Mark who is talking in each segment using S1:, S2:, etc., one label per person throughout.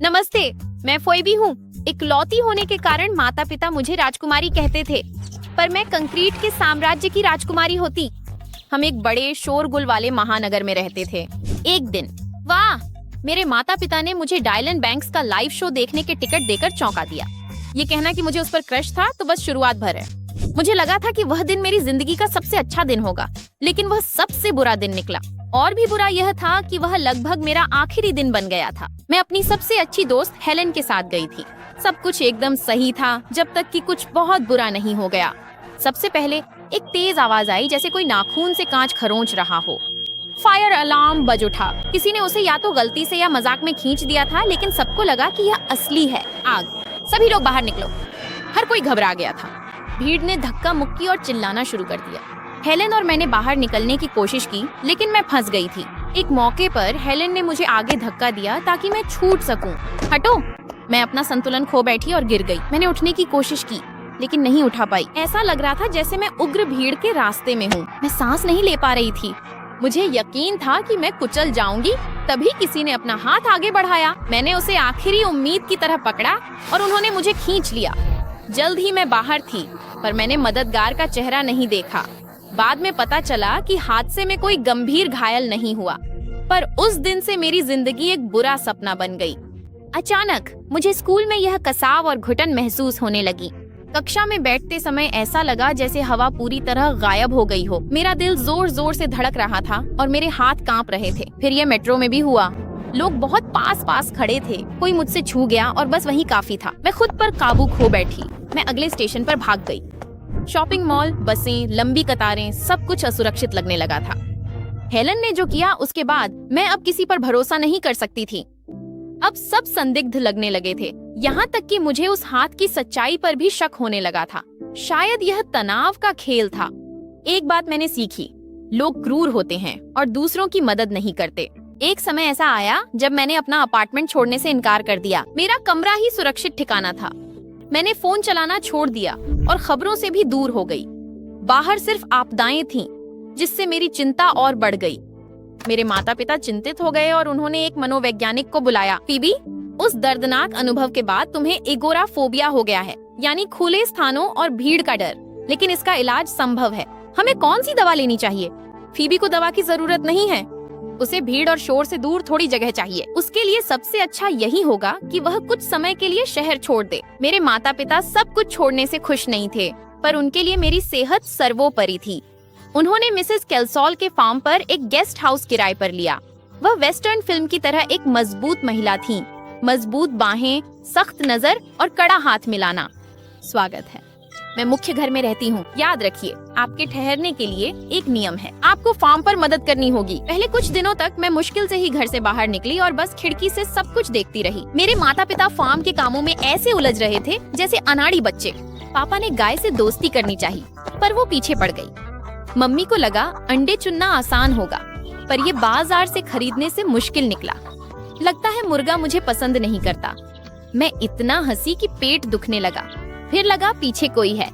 S1: नमस्ते, मैं फोइबी हूँ। इकलौती होने के कारण माता पिता मुझे राजकुमारी कहते थे, पर मैं कंक्रीट के साम्राज्य की राजकुमारी होती। हम एक बड़े शोरगुल वाले महानगर में रहते थे। एक दिन, वाह, मेरे माता पिता ने मुझे डायलन बैंक्स का लाइव शो देखने के टिकट देकर चौंका दिया। ये कहना कि मुझे उस पर क्रश था तो बस शुरुआत भर है। मुझे लगा था कि वह दिन मेरी जिंदगी का सबसे अच्छा दिन होगा, लेकिन वह सबसे बुरा दिन निकला। और भी बुरा यह था कि वह लगभग मेरा आखिरी दिन बन गया था। मैं अपनी सबसे अच्छी दोस्त हेलन के साथ गई थी। सब कुछ एकदम सही था जब तक कि कुछ बहुत बुरा नहीं हो गया। सबसे पहले एक तेज आवाज आई, जैसे कोई नाखून से कांच खरोंच रहा हो। फायर अलार्म बज उठा। किसी ने उसे या तो गलती से या मजाक में खींच दिया था, लेकिन सबको लगा कि यह असली है। आग। सभी लोग बाहर निकलो। हर कोई घबरा गया था। भीड़ ने धक्का मुक्की और चिल्लाना शुरू कर दिया। हेलन और मैंने बाहर निकलने की कोशिश की, लेकिन मैं फंस गई थी। एक मौके पर हेलन ने मुझे आगे धक्का दिया ताकि मैं छूट सकूं। हटो! मैं अपना संतुलन खो बैठी और गिर गई। मैंने उठने की कोशिश की, लेकिन नहीं उठा पाई। ऐसा लग रहा था जैसे मैं उग्र भीड़ के रास्ते में हूँ। मैं सांस नहीं ले पा रही थी। मुझे यकीन था कि मैं कुचल जाऊंगी। तभी किसी ने अपना हाथ आगे बढ़ाया। मैंने उसे आखिरी उम्मीद की तरह पकड़ा और उन्होंने मुझे खींच लिया। जल्द ही मैं बाहर थी, पर मैंने मददगार का चेहरा नहीं देखा। बाद में पता चला कि हादसे में कोई गंभीर घायल नहीं हुआ, पर उस दिन से मेरी जिंदगी एक बुरा सपना बन गई। अचानक मुझे स्कूल में यह कसाव और घुटन महसूस होने लगी। कक्षा में बैठते समय ऐसा लगा जैसे हवा पूरी तरह गायब हो गई हो। मेरा दिल जोर जोर से धड़क रहा था और मेरे हाथ कांप रहे थे। फिर यह मेट्रो में भी हुआ। लोग बहुत पास पास खड़े थे। कोई मुझसे छू गया और बस वही काफी था। मैं खुद पर काबू खो बैठी। मैं अगले स्टेशन पर भाग गई। शॉपिंग मॉल, बसें, लंबी कतारें, सब कुछ असुरक्षित लगने लगा था। हेलन ने जो किया उसके बाद मैं अब किसी पर भरोसा नहीं कर सकती थी। अब सब संदिग्ध लगने लगे थे, यहाँ तक कि मुझे उस हाथ की सच्चाई पर भी शक होने लगा था। शायद यह तनाव का खेल था। एक बात मैंने सीखी, लोग क्रूर होते हैं और दूसरों की मदद नहीं करते। एक समय ऐसा आया जब मैंने अपना अपार्टमेंट छोड़ने से इनकार कर दिया। मेरा कमरा ही सुरक्षित ठिकाना था। मैंने फोन चलाना छोड़ दिया और खबरों से भी दूर हो गई। बाहर सिर्फ आपदाएं थीं, जिससे मेरी चिंता और बढ़ गई। मेरे माता पिता चिंतित हो गए और उन्होंने एक मनोवैज्ञानिक को बुलाया। फीबी, उस दर्दनाक अनुभव के बाद तुम्हें एगोराफोबिया हो गया है, यानी खुले स्थानों और भीड़ का डर। लेकिन इसका इलाज संभव है। हमें कौन सी दवा लेनी चाहिए? फीबी को दवा की जरूरत नहीं है। उसे भीड़ और शोर से दूर थोड़ी जगह चाहिए। उसके लिए सबसे अच्छा यही होगा कि वह कुछ समय के लिए शहर छोड़ दे। मेरे माता पिता सब कुछ छोड़ने से खुश नहीं थे, पर उनके लिए मेरी सेहत सर्वोपरि थी। उन्होंने मिसेस केल्सॉल के फार्म पर एक गेस्ट हाउस किराए पर लिया। वह वेस्टर्न फिल्म की तरह एक मजबूत महिला थी। मजबूत बाहें, सख्त नजर और कड़ा हाथ मिलाना। स्वागत है, मैं मुख्य घर में रहती हूँ। याद रखिए, आपके ठहरने के लिए एक नियम है, आपको फार्म पर मदद करनी होगी। पहले कुछ दिनों तक मैं मुश्किल से ही घर से बाहर निकली और बस खिड़की से सब कुछ देखती रही। मेरे माता पिता फार्म के कामों में ऐसे उलझ रहे थे जैसे अनाड़ी बच्चे। पापा ने गाय से दोस्ती करनी चाहिए, पर वो पीछे पड़ गई। मम्मी को लगा अंडे चुनना आसान होगा, पर ये बाजार से खरीदने से मुश्किल निकला। लगता है मुर्गा मुझे पसंद नहीं करता। मैं इतना हंसी कि पेट दुखने लगा। फिर लगा पीछे कोई है।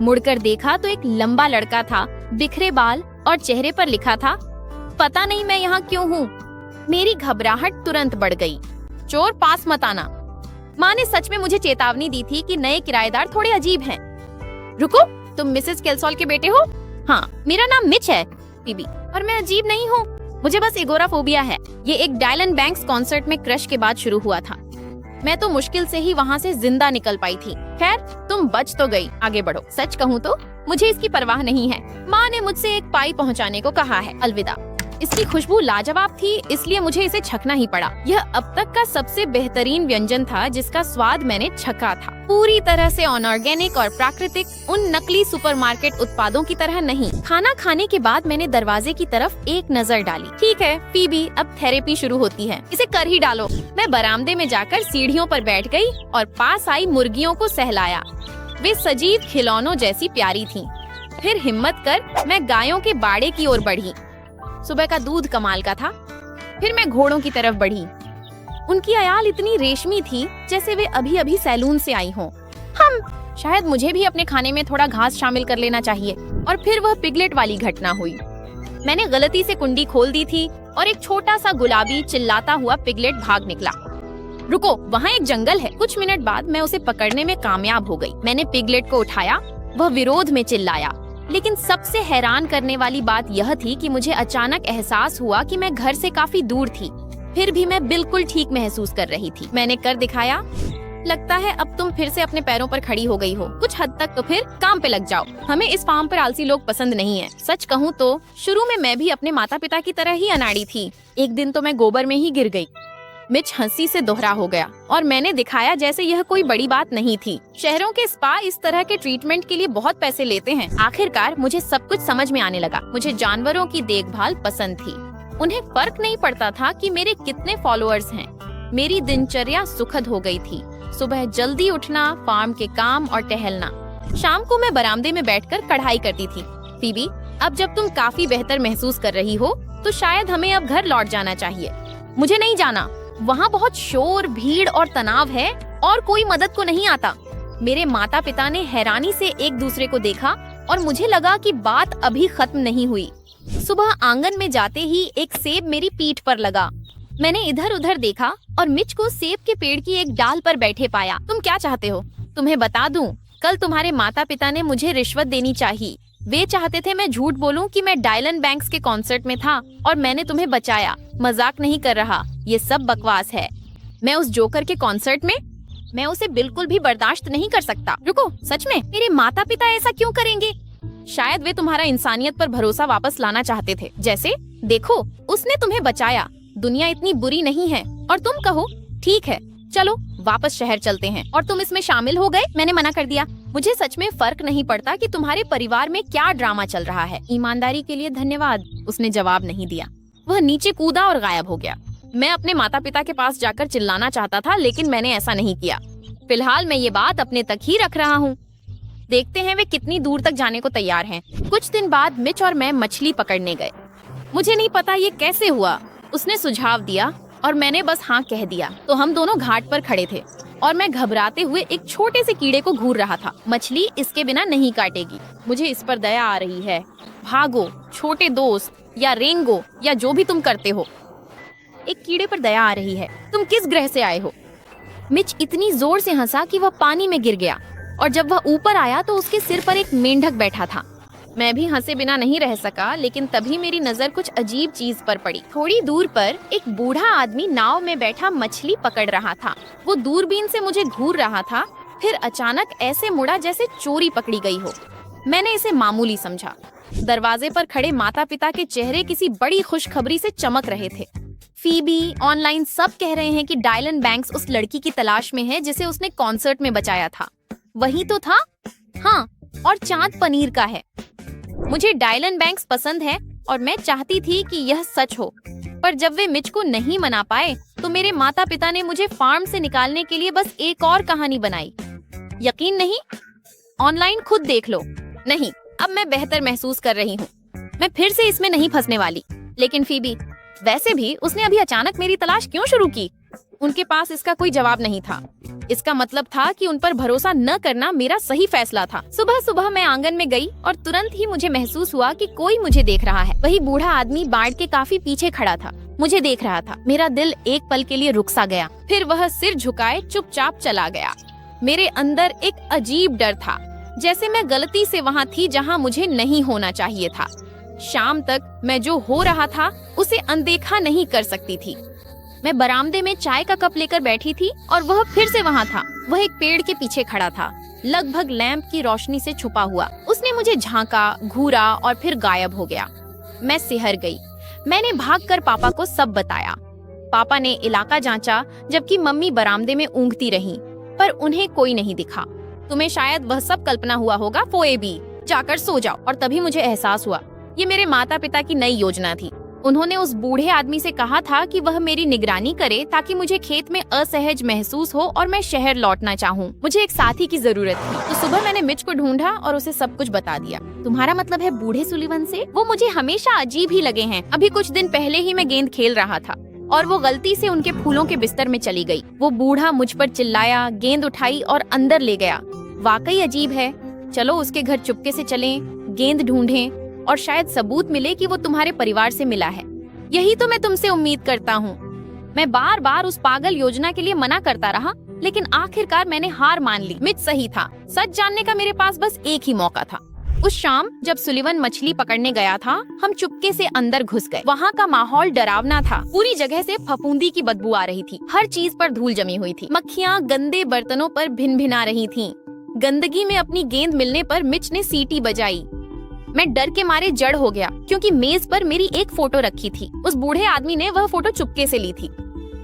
S1: मुड़कर देखा तो एक लंबा लड़का था, बिखरे बाल और चेहरे पर लिखा था, पता नहीं मैं यहाँ क्यों हूँ। मेरी घबराहट तुरंत बढ़ गई। चोर पास मत आना। माँ ने सच में मुझे चेतावनी दी थी कि नए किराएदार थोड़े अजीब हैं। रुको, तुम मिसेस केल्सॉल के बेटे हो? हाँ, मेरा नाम मिच है, बीबी, और मैं अजीब नहीं हूँ। मुझे बस एगोराफोबिया है। ये एक डायलन बैंक्स कॉन्सर्ट में क्रश के बाद शुरू हुआ था। मैं तो मुश्किल से ही वहाँ से जिंदा निकल पाई थी। खैर, तुम बच तो गई। आगे बढ़ो। सच कहूँ तो मुझे इसकी परवाह नहीं है। माँ ने मुझसे एक पाई पहुँचाने को कहा है। अलविदा। इसकी खुशबू लाजवाब थी, इसलिए मुझे इसे छकना ही पड़ा। यह अब तक का सबसे बेहतरीन व्यंजन था जिसका स्वाद मैंने छका था। पूरी तरह से अनऑर्गेनिक और प्राकृतिक, उन नकली सुपरमार्केट उत्पादों की तरह नहीं। खाना खाने के बाद मैंने दरवाजे की तरफ एक नजर डाली। ठीक है फीबी, अब थेरेपी शुरू होती है, इसे कर ही डालो। मैं बरामदे में जाकर सीढ़ियों पर बैठ गई और पास आई मुर्गियों को सहलाया। वे सजीव खिलौनों जैसी प्यारी थीं। फिर हिम्मत कर मैं गायों के बाड़े की ओर बढ़ी। सुबह का दूध कमाल का था। फिर मैं घोड़ों की तरफ बढ़ी। उनकी अयाल इतनी रेशमी थी जैसे वे अभी अभी सैलून से आई हों। शायद मुझे भी अपने खाने में थोड़ा घास शामिल कर लेना चाहिए। और फिर वह पिगलेट वाली घटना हुई। मैंने गलती से कुंडी खोल दी थी और एक छोटा सा गुलाबी चिल्लाता हुआ पिगलेट भाग निकला। रुको, वहाँ एक जंगल है। कुछ मिनट बाद मैं उसे पकड़ने में कामयाब हो गई। मैंने पिगलेट को उठाया। वह विरोध में चिल्लाया, लेकिन सबसे हैरान करने वाली बात यह थी कि मुझे अचानक एहसास हुआ कि मैं घर से काफी दूर थी, फिर भी मैं बिल्कुल ठीक महसूस कर रही थी। मैंने कर दिखाया। लगता है अब तुम फिर से अपने पैरों पर खड़ी हो गई हो। कुछ हद तक तो फिर काम पे लग जाओ। हमें इस फार्म पर आलसी लोग पसंद नहीं है। सच कहूँ तो शुरू में मैं भी अपने माता पिता की तरह ही अनाड़ी थी। एक दिन तो मैं गोबर में ही गिर गई। मिच हंसी से दोहरा हो गया और मैंने दिखाया जैसे यह कोई बड़ी बात नहीं थी। शहरों के स्पा इस तरह के ट्रीटमेंट के लिए बहुत पैसे लेते हैं। आखिरकार मुझे सब कुछ समझ में आने लगा। मुझे जानवरों की देखभाल पसंद थी। उन्हें फर्क नहीं पड़ता था कि मेरे कितने फॉलोअर्स हैं। मेरी दिनचर्या सुखद हो गई थी। सुबह जल्दी उठना, फार्म के काम और टहलना। शाम को मैं बरामदे में बैठकर कढ़ाई करती थी। फीबी, अब जब तुम काफी बेहतर महसूस कर रही हो तो शायद हमें अब घर लौट जाना चाहिए। मुझे नहीं जाना। वहाँ बहुत शोर, भीड़ और तनाव है और कोई मदद को नहीं आता। मेरे माता पिता ने हैरानी से एक दूसरे को देखा और मुझे लगा कि बात अभी खत्म नहीं हुई। सुबह आंगन में जाते ही एक सेब मेरी पीठ पर लगा। मैंने इधर उधर देखा और मिच को सेब के पेड़ की एक डाल पर बैठे पाया। तुम क्या चाहते हो? तुम्हें बता दूं, कल तुम्हारे माता पिता ने मुझे रिश्वत देनी चाहिए। वे चाहते थे मैं झूठ बोलूं कि मैं डायलन बैंक्स के कॉन्सर्ट में था और मैंने तुम्हें बचाया। मजाक नहीं कर रहा, ये सब बकवास है। मैं उस जोकर के कॉन्सर्ट में? मैं उसे बिल्कुल भी बर्दाश्त नहीं कर सकता। रुको, सच में मेरे माता पिता ऐसा क्यों करेंगे? शायद वे तुम्हारा इंसानियत पर भरोसा वापस लाना चाहते थे। जैसे देखो, उसने तुम्हें बचाया। दुनिया इतनी बुरी नहीं है। और तुम कहो ठीक है, चलो वापस शहर चलते हैं, और तुम इसमें शामिल हो गए। मैंने मना कर दिया। मुझे सच में फर्क नहीं पड़ता कि तुम्हारे परिवार में क्या ड्रामा चल रहा है। ईमानदारी के लिए धन्यवाद। उसने जवाब नहीं दिया। वह नीचे कूदा और गायब हो गया। मैं अपने माता पिता के पास जाकर चिल्लाना चाहता था, लेकिन मैंने ऐसा नहीं किया। फिलहाल मैं ये बात अपने तक ही रख रहा हूँ। देखते हैं वे कितनी दूर तक जाने को तैयार हैं। कुछ दिन बाद मिच और मैं मछली पकड़ने गए। मुझे नहीं पता ये कैसे हुआ। उसने सुझाव दिया और मैंने बस हाँ कह दिया। तो हम दोनों घाट पर खड़े थे और मैं घबराते हुए एक छोटे से कीड़े को घूर रहा था। मछली इसके बिना नहीं काटेगी। मुझे इस पर दया आ रही है। भागो छोटे दोस्त, या रेंगो, या जो भी तुम करते हो। एक कीड़े पर दया आ रही है। तुम किस ग्रह से आए हो? मिच इतनी जोर से हंसा कि वह पानी में गिर गया, और जब वह ऊपर आया तो उसके सिर पर एक मेंढक बैठा था। मैं भी हंसे बिना नहीं रह सका, लेकिन तभी मेरी नजर कुछ अजीब चीज पर पड़ी। थोड़ी दूर पर एक बूढ़ा आदमी नाव में बैठा मछली पकड़ रहा था। वो दूरबीन से मुझे घूर रहा था, फिर अचानक ऐसे मुड़ा जैसे चोरी पकड़ी गई हो। मैंने इसे मामूली समझा। दरवाजे पर खड़े माता पिता के चेहरे किसी बड़ी खुशखबरी से चमक रहे थे। फीबी, ऑनलाइन सब कह रहे हैं कि डायलन बैंक्स उस लड़की की तलाश में है जिसे उसने कॉन्सर्ट में बचाया था। वही तो था? हाँ, और चांद पनीर का है। मुझे डायलन बैंक्स पसंद है और मैं चाहती थी कि यह सच हो, पर जब वे मिच को नहीं मना पाए तो मेरे माता पिता ने मुझे फार्म से निकालने के लिए बस एक और कहानी बनाई। यकीन नहीं? ऑनलाइन खुद देख लो। नहीं, अब मैं बेहतर महसूस कर रही हूँ। मैं फिर से इसमें नहीं फंसने वाली। लेकिन फीबी, वैसे भी उसने अभी अचानक मेरी तलाश क्यों शुरू की? उनके पास इसका कोई जवाब नहीं था। इसका मतलब था कि उन पर भरोसा न करना मेरा सही फैसला था। सुबह सुबह मैं आंगन में गई और तुरंत ही मुझे महसूस हुआ कि कोई मुझे देख रहा है। वही बूढ़ा आदमी बाड़ के काफी पीछे खड़ा था, मुझे देख रहा था। मेरा दिल एक पल के लिए रुक सा गया, फिर वह सिर झुकाए चुपचाप चला गया। मेरे अंदर एक अजीब डर था, जैसे मैं गलती से वहाँ थी जहाँ मुझे नहीं होना चाहिए था। शाम तक मैं जो हो रहा था उसे अनदेखा नहीं कर सकती थी। मैं बरामदे में चाय का कप लेकर बैठी थी और वह फिर से वहाँ था। वह एक पेड़ के पीछे खड़ा था, लगभग लैंप की रोशनी से छुपा हुआ। उसने मुझे झांका, घूरा और फिर गायब हो गया। मैं सिहर गई। मैंने भागकर पापा को सब बताया। पापा ने इलाका जांचा, जबकि मम्मी बरामदे में ऊँघती रहीं, पर उन्हें कोई नहीं दिखा। तुम्हें शायद वह सब कल्पना हुआ होगा फोएबी, जाकर सो जाओ। और तभी मुझे एहसास हुआ, ये मेरे माता पिता की नई योजना थी। उन्होंने उस बूढ़े आदमी से कहा था कि वह मेरी निगरानी करे ताकि मुझे खेत में असहज महसूस हो और मैं शहर लौटना चाहूँ। मुझे एक साथी की जरूरत थी। तो सुबह मैंने मिच को ढूंढा और उसे सब कुछ बता दिया। तुम्हारा मतलब है बूढ़े सुलिवन से? वो मुझे हमेशा अजीब ही लगे हैं। अभी कुछ दिन पहले ही मैं गेंद खेल रहा था और वो गलती से उनके फूलों के बिस्तर में चली गई। वो बूढ़ा मुझ पर चिल्लाया, गेंद उठाई और अंदर ले गया। वाकई अजीब है। चलो उसके घर चुपके से चलें, गेंद ढूंढें और शायद सबूत मिले कि वो तुम्हारे परिवार से मिला है। यही तो मैं तुमसे उम्मीद करता हूँ। मैं बार बार उस पागल योजना के लिए मना करता रहा, लेकिन आखिरकार मैंने हार मान ली। मिच सही था। सच जानने का मेरे पास बस एक ही मौका था। उस शाम जब सुलिवन मछली पकड़ने गया था, हम चुपके से अंदर घुस गए। वहाँ का माहौल डरावना था। पूरी जगह से फफूंदी की बदबू आ रही थी। हर चीज पर धूल जमी हुई थी। मक्खियाँ गंदे बर्तनों पर भिन भिना रही थीं। गंदगी में अपनी गेंद मिलने पर मिच ने सीटी बजाई। मैं डर के मारे जड़ हो गया, क्योंकि मेज पर मेरी एक फोटो रखी थी। उस बूढ़े आदमी ने वह फोटो चुपके से ली थी।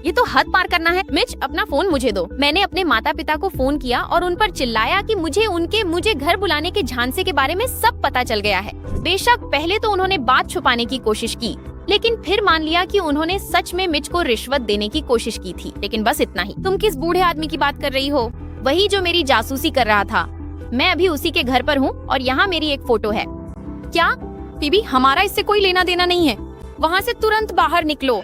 S1: ये तो हद पार करना है। मिच, अपना फोन मुझे दो। मैंने अपने माता पिता को फोन किया और उन पर चिल्लाया कि मुझे घर बुलाने के झांसे के बारे में सब पता चल गया है। बेशक पहले तो उन्होंने बात छुपाने की कोशिश की, लेकिन फिर मान लिया कि उन्होंने सच में मिच को रिश्वत देने की कोशिश की थी। लेकिन बस इतना ही। तुम किस बूढ़े आदमी की बात कर रही हो? वही जो मेरी जासूसी कर रहा था। मैं अभी उसी के घर पर हूँ और यहाँ मेरी एक फोटो है। क्या? बीबी, हमारा इससे कोई लेना देना नहीं है। वहाँ से तुरंत बाहर निकलो।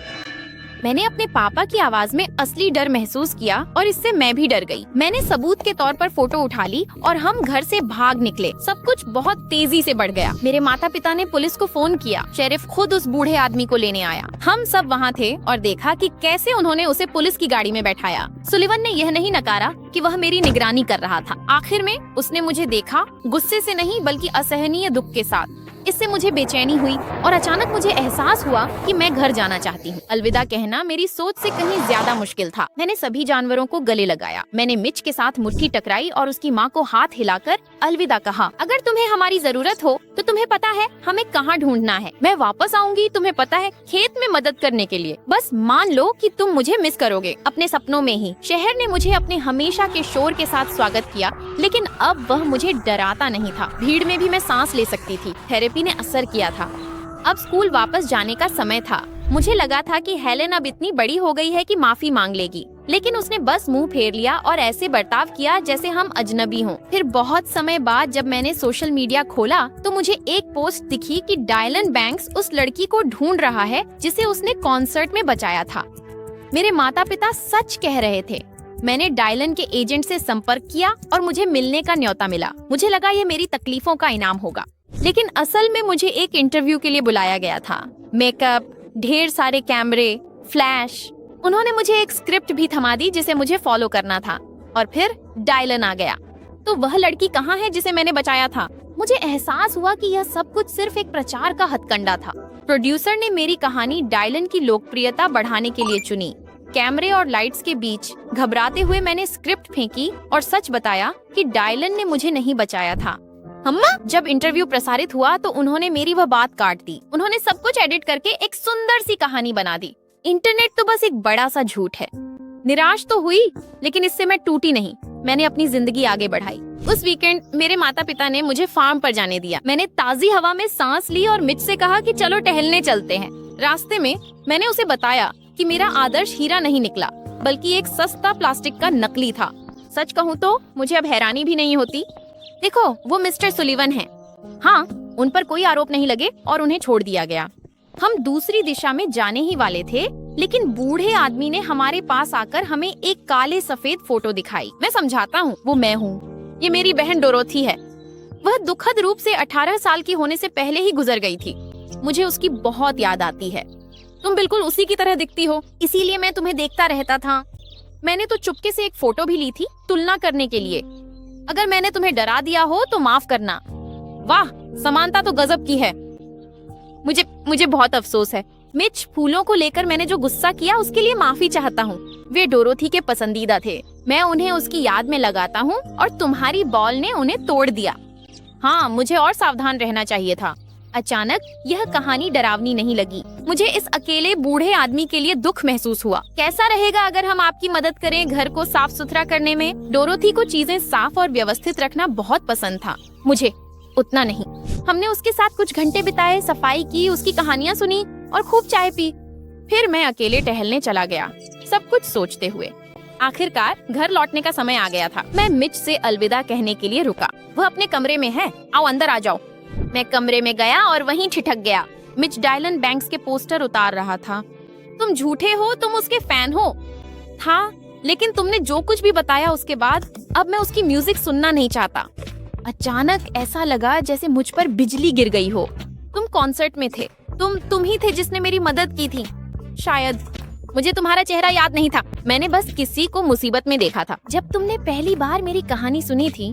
S1: मैंने अपने पापा की आवाज में असली डर महसूस किया और इससे मैं भी डर गई। मैंने सबूत के तौर पर फोटो उठा ली और हम घर से भाग निकले। सब कुछ बहुत तेजी से बढ़ गया। मेरे माता पिता ने पुलिस को फोन किया। शेरिफ खुद उस बूढ़े आदमी को लेने आया। हम सब वहाँ थे और देखा कि कैसे उन्होंने उसे पुलिस की गाड़ी में बैठाया। सुलिवन ने यह नहीं नकारा कि वह मेरी निगरानी कर रहा था। आखिर में उसने मुझे देखा, गुस्से से नहीं बल्कि असहनीय दुख के साथ। इससे मुझे बेचैनी हुई और अचानक मुझे एहसास हुआ कि मैं घर जाना चाहती हूँ। अलविदा कहना मेरी सोच से कहीं ज्यादा मुश्किल था। मैंने सभी जानवरों को गले लगाया। मैंने मिच के साथ मुट्ठी टकराई और उसकी माँ को हाथ हिलाकर अलविदा कहा। अगर तुम्हें हमारी जरूरत हो तो तुम्हें पता है हमें कहाँ ढूंढना है। मैं वापस आऊंगी, तुम्हें पता है, खेत में मदद करने के लिए। बस मान लो कि तुम मुझे मिस करोगे, अपने सपनों में ही। शहर ने मुझे अपने हमेशा के शोर के साथ स्वागत किया, लेकिन अब वह मुझे डराता नहीं था। भीड़ में भी मैं सांस ले सकती थी। थेरेपी ने असर किया था। अब स्कूल वापस जाने का समय था। मुझे लगा था कि हेलेन अब इतनी बड़ी हो गई है कि माफी मांग लेगी, लेकिन उसने बस मुंह फेर लिया और ऐसे बर्ताव किया जैसे हम अजनबी हों। फिर बहुत समय बाद जब मैंने सोशल मीडिया खोला तो मुझे एक पोस्ट दिखी कि डायलन बैंक्स उस लड़की को ढूंढ रहा है जिसे उसने कॉन्सर्ट में बचाया था। मेरे माता पिता सच कह रहे थे। मैंने डायलन के एजेंट से संपर्क किया और मुझे मिलने का न्योता मिला। मुझे लगा ये मेरी तकलीफों का इनाम होगा, लेकिन असल में मुझे एक इंटरव्यू के लिए बुलाया गया था। मेकअप, ढेर सारे कैमरे, फ्लैश। उन्होंने मुझे एक स्क्रिप्ट भी थमा दी जिसे मुझे फॉलो करना था। और फिर डायलन आ गया। तो वह लड़की कहाँ है जिसे मैंने बचाया था? मुझे एहसास हुआ कि यह सब कुछ सिर्फ एक प्रचार का हथकंडा था। प्रोड्यूसर ने मेरी कहानी डायलन की लोकप्रियता बढ़ाने के लिए चुनी। कैमरे और लाइट्स के बीच घबराते हुए मैंने स्क्रिप्ट फेंकी और सच बताया कि डायलन ने मुझे नहीं बचाया था। अम्मा, जब इंटरव्यू प्रसारित हुआ तो उन्होंने मेरी वह बात काट दी। उन्होंने सब कुछ एडिट करके एक सुंदर सी कहानी बना दी। इंटरनेट तो बस एक बड़ा सा झूठ है। निराश तो हुई, लेकिन इससे मैं टूटी नहीं। मैंने अपनी जिंदगी आगे बढ़ाई। उस वीकेंड मेरे माता पिता ने मुझे फार्म पर जाने दिया। मैंने ताजी हवा में सांस ली और मिच से कहा कि चलो टहलने चलते हैं। रास्ते में मैंने उसे बताया कि मेरा आदर्श हीरा नहीं निकला, बल्कि एक सस्ता प्लास्टिक का नकली था। सच कहूँ तो मुझे अब हैरानी भी नहीं होती। देखो, वो मिस्टर सुलिवन हैं। हाँ, उन पर कोई आरोप नहीं लगे और उन्हें छोड़ दिया गया। हम दूसरी दिशा में जाने ही वाले थे, लेकिन बूढ़े आदमी ने हमारे पास आकर हमें एक काले सफेद फोटो दिखाई। मैं समझाता हूँ, वो मैं हूँ। ये मेरी बहन डोरोथी है। वह दुखद रूप से 18 साल की होने से पहले ही गुजर गई थी। मुझे उसकी बहुत याद आती है। तुम बिल्कुल उसी की तरह दिखती हो, इसीलिए मैं तुम्हें देखता रहता था। मैंने तो चुपके से एक फोटो भी ली थी, तुलना करने के लिए। अगर मैंने तुम्हें डरा दिया हो तो माफ करना। वाह, समानता तो गजब की है। मुझे बहुत अफसोस है। मिच, फूलों को लेकर मैंने जो गुस्सा किया उसके लिए माफी चाहता हूँ। वे डोरोथी के पसंदीदा थे। मैं उन्हें उसकी याद में लगाता हूँ और तुम्हारी बॉल ने उन्हें तोड़ दिया। हाँ, मुझे और सावधान रहना चाहिए था। अचानक यह कहानी डरावनी नहीं लगी। मुझे इस अकेले बूढ़े आदमी के लिए दुख महसूस हुआ। कैसा रहेगा अगर हम आपकी मदद करें घर को साफ सुथरा करने में? डोरोथी को चीजें साफ और व्यवस्थित रखना बहुत पसंद था। मुझे उतना नहीं। हमने उसके साथ कुछ घंटे बिताए, सफाई की, उसकी कहानियाँ सुनी और खूब चाय पी। फिर मैं अकेले टहलने चला गया, सब कुछ सोचते हुए। आखिरकार घर लौटने का समय आ गया था। मैं मिच से अलविदा कहने के लिए रुका। वह अपने कमरे में है, आओ अंदर आ जाओ। मैं कमरे में गया और वहीं ठिठक गया। मिच डायलन बैंक्स के पोस्टर उतार रहा था। तुम झूठे हो, तुम उसके फैन हो। था, लेकिन तुमने जो कुछ भी बताया उसके बाद अब मैं उसकी म्यूजिक सुनना नहीं चाहता। अचानक ऐसा लगा जैसे मुझ पर बिजली गिर गई हो। तुम कॉन्सर्ट में थे। तुम ही थे जिसने मेरी मदद की थी। शायद मुझे तुम्हारा चेहरा याद नहीं था, मैंने बस किसी को मुसीबत में देखा था। जब तुमने पहली बार मेरी कहानी सुनी थी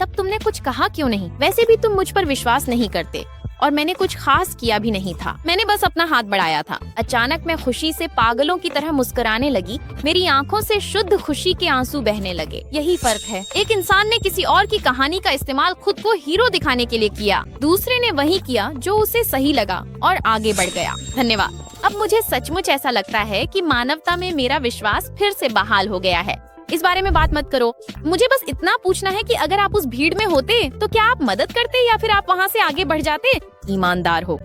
S1: तब तुमने कुछ कहा क्यों नहीं? वैसे भी तुम मुझ पर विश्वास नहीं करते और मैंने कुछ खास किया भी नहीं था, मैंने बस अपना हाथ बढ़ाया था। अचानक मैं खुशी से पागलों की तरह मुस्कुराने लगी, मेरी आंखों से शुद्ध खुशी के आंसू बहने लगे। यही फर्क है, एक इंसान ने किसी और की कहानी का इस्तेमाल खुद को हीरो दिखाने के लिए किया, दूसरे ने वही किया जो उसे सही लगा और आगे बढ़ गया। धन्यवाद। अब मुझे सचमुच ऐसा लगता है कि मानवता में मेरा विश्वास फिर से बहाल हो गया है। इस बारे में बात मत करो, मुझे बस इतना पूछना है कि अगर आप उस भीड़ में होते तो क्या आप मदद करते या फिर आप वहाँ से आगे बढ़ जाते? ईमानदार हो।